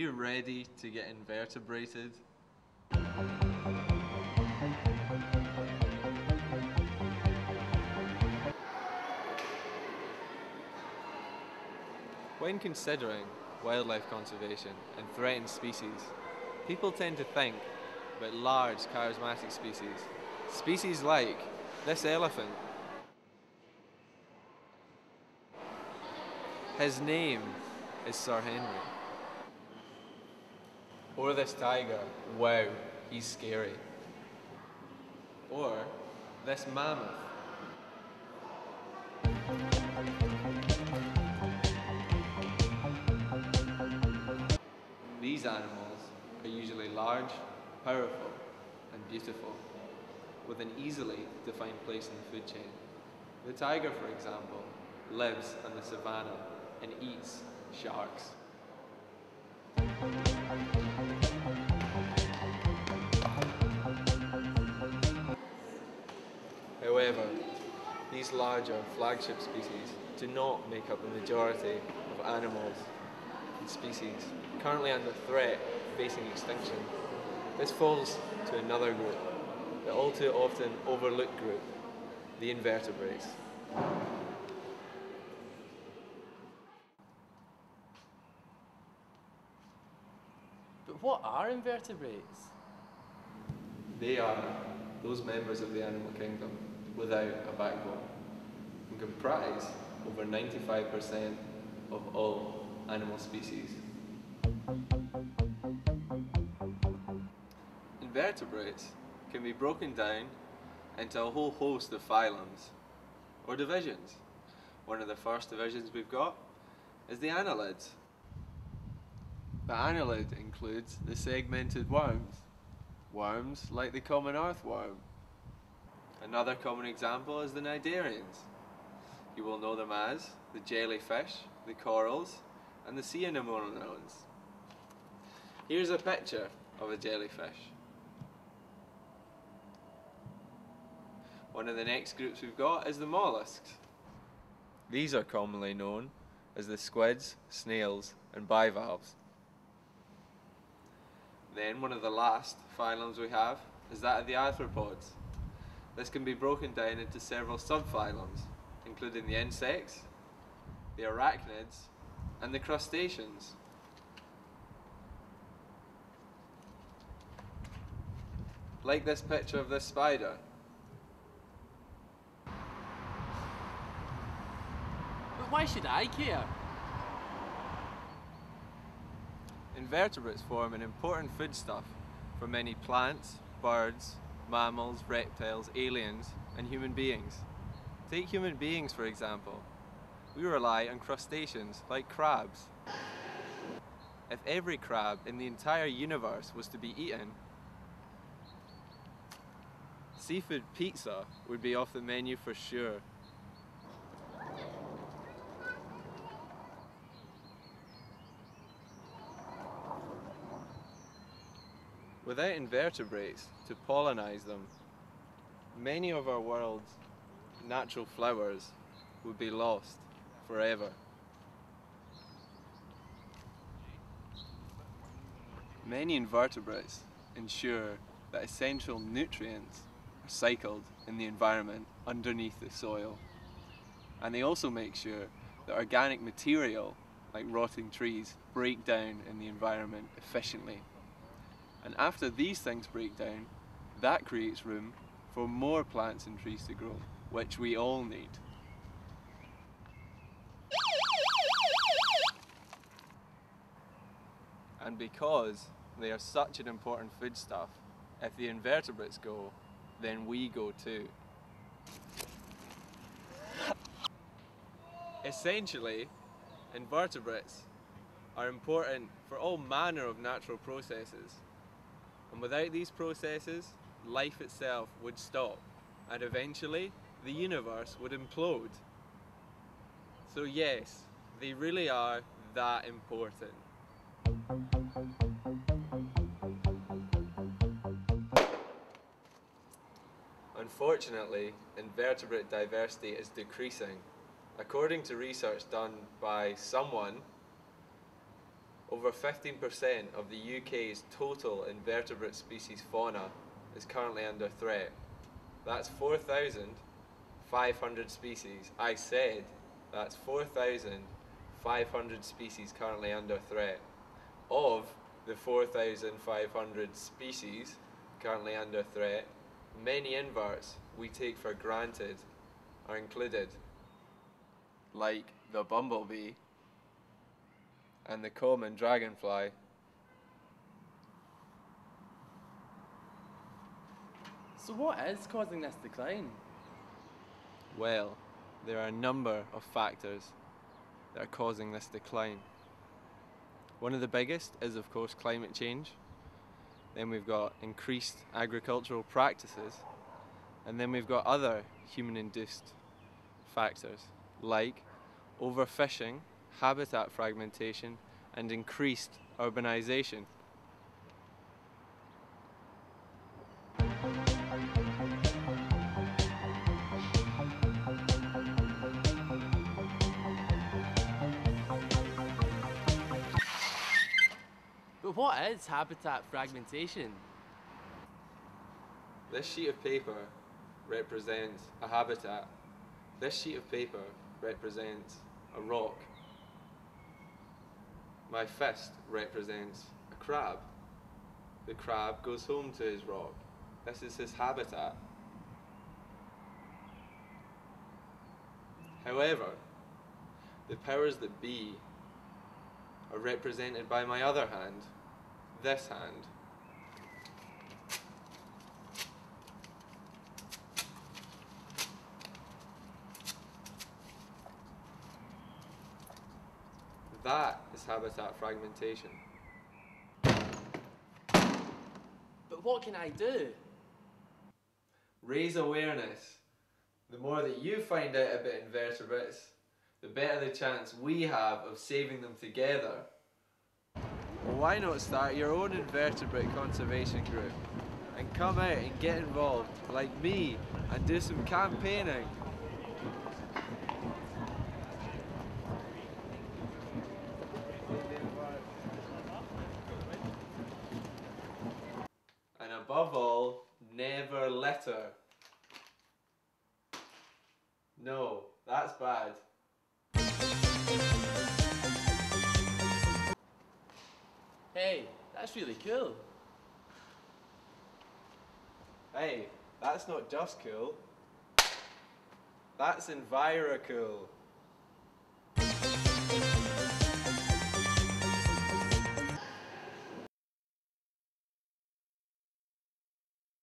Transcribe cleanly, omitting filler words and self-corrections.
you ready to get invertebrated? When considering wildlife conservation and threatened species, people tend to think about large charismatic species. Species like this elephant. His name is Sir Henry. Or this tiger. Wow, he's scary. Or this mammoth. These animals are usually large, powerful, and beautiful, with an easily defined place in the food chain. The tiger, for example, lives on the savannah and eats sharks. However, these larger flagship species do not make up the majority of animals and species currently under threat facing extinction. This falls to another group, the all too often overlooked group, the invertebrates. But what are invertebrates? They are those members of the animal kingdom without a backbone and comprise over 95% of all animal species. Invertebrates can be broken down into a whole host of phylums or divisions. One of the first divisions we've got is the annelids. The annelid includes the segmented worms, worms like the common earthworm. Another common example is the cnidarians. You will know them as the jellyfish, the corals, and the sea anemones. Here's a picture of a jellyfish. One of the next groups we've got is the mollusks. These are commonly known as the squids, snails, and bivalves. Then one of the last phylums we have is that of the arthropods. This can be broken down into several subphylums, including the insects, the arachnids, and the crustaceans. Like this picture of this spider. But why should I care? Invertebrates form an important foodstuff for many plants, birds, mammals, reptiles, aliens, and human beings. Take human beings for example. We rely on crustaceans like crabs. If every crab in the entire universe was to be eaten, seafood pizza would be off the menu for sure. Without invertebrates to pollinize them, many of our world's natural flowers would be lost forever. Many invertebrates ensure that essential nutrients are cycled in the environment underneath the soil. And they also make sure that organic material, like rotting trees, break down in the environment efficiently. And after these things break down, that creates room for more plants and trees to grow, which we all need. And because they are such an important foodstuff, if the invertebrates go, then we go too. Essentially, invertebrates are important for all manner of natural processes. And without these processes, life itself would stop, and eventually the universe would implode. So yes, they really are that important. Unfortunately, invertebrate diversity is decreasing. According to research done by someone, over 15% of the UK's total invertebrate species fauna is currently under threat. That's 4,500 species. I said that's 4,500 species currently under threat. Of the 4,500 species currently under threat, many inverts we take for granted are included, like the bumblebee and the common dragonfly. So what is causing this decline? Well, there are a number of factors that are causing this decline. One of the biggest is, of course, climate change. Then we've got increased agricultural practices, and then we've got other human-induced factors like overfishing, habitat fragmentation, and increased urbanization. But what is habitat fragmentation? This sheet of paper represents a habitat. This sheet of paper represents a rock. My fist represents a crab. The crab goes home to his rock. This is his habitat. However, the powers that be are represented by my other hand, this hand. That is habitat fragmentation. But what can I do? Raise awareness. The more that you find out about invertebrates, the better the chance we have of saving them together. Well, why not start your own invertebrate conservation group and come out and get involved like me and do some campaigning? And above all, never litter. No, that's bad. Hey, that's really cool. Hey, that's not just cool. That's ENVIRACOOL.